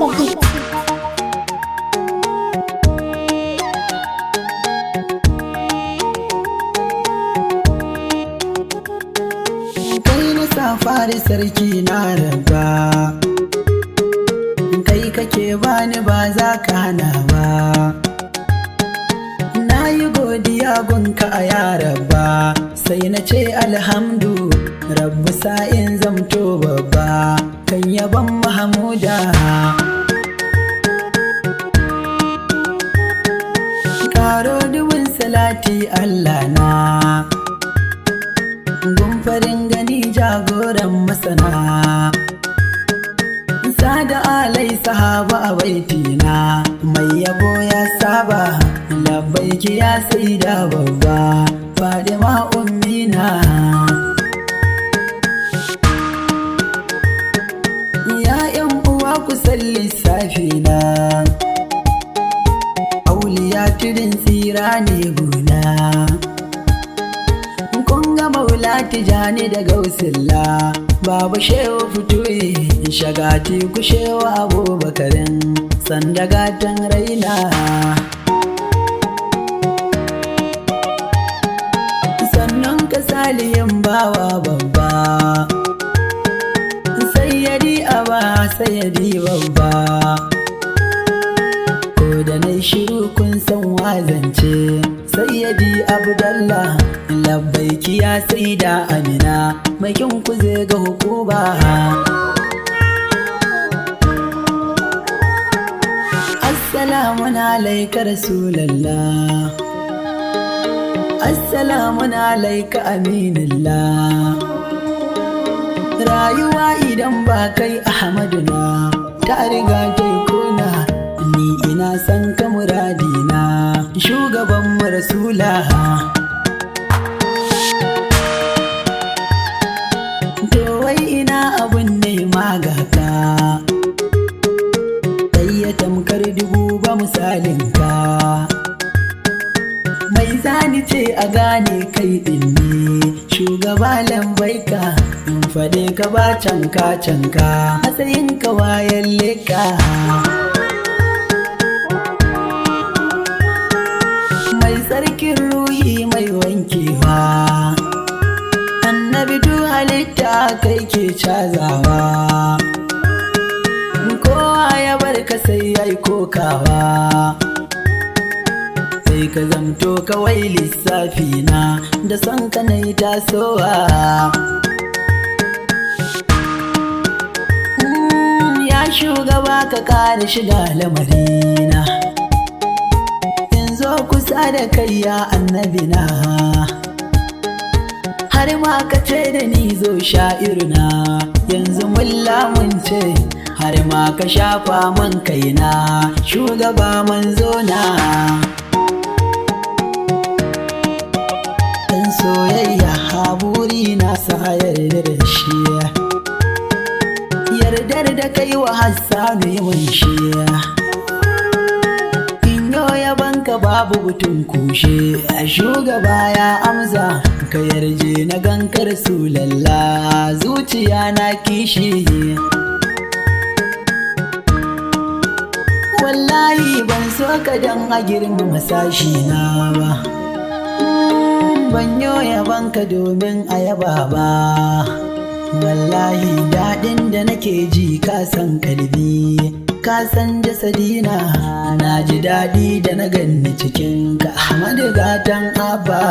the beat. Kai na safari sarki na rabba, kai kake bani ba za ka hana ba. Na yi godiya gunka a ya rabba, sai na ce alhamdu rabbu sa'in zamto babba kan yaban Mahamuda. Karo dubin salati Allah na, farin gani jagoran masana, sada alai sahaba a baitina, mai yabo ya saba labbaiki ya saida babba Fadima ummina. Ya yan uwa ku salli safina, auliya tudun tsira ne guna. Maula Tijani da Gausilla, Baba Shehu Futuyi, Shagati ku Shehu Abubakarin, sanda gatan raina. Sannan ka salihin bawa babba, sayyadi aba sayyadi babba. Ko da nai shiru kun san wazance, sayyadi Abdallah labbaiki ya saida Amina, mai kin ku zai ga hukuma. Assalamu alaika Rasulallah, assalamu alaika Aminullah. Rayuwa idan ba kai Ahmaduna ta riga ta kuna, ni ina san ka muradina shugaban mu Rasula. Magaka ɗaya tamkar dubu ba misalinka, mai zani ce a gane kai ɗin ne shugaba lambaika, in faɗe ka ba canka matsayin ka wayan leka. Mai tsarkin ruhi mai wankewa, annabi duk halitta kai ke cazawa, kowa ya barka sai ya yi kokawa, sai ka zamto kawai lissafi na da son ka na yi tasowa. Ya shugaba ka kare shiga lamarina, in zo kusa da kai ya annabina, har ma ka ce da ni zo sha'irna, yanzu mun lamunce har ma ka shafa man kaina shugaba manzo na. Dan soyayya haburi na sa yarda da shi, yardar da kai wa Hassanu yi mun shi, ka babu butun kushe a shugaba ya amsa ka yarje na gankar Rasulallah, zuciya na kishi. Wallahi ban so ka dan a girmama sashi na ba, ban yoya banka domin a yaba ba. Wallahi daɗin da nake ji ka san kalbi, ka san jasadina, na ji daɗi da na ganni cikin ka Ahmadu gatan Abba.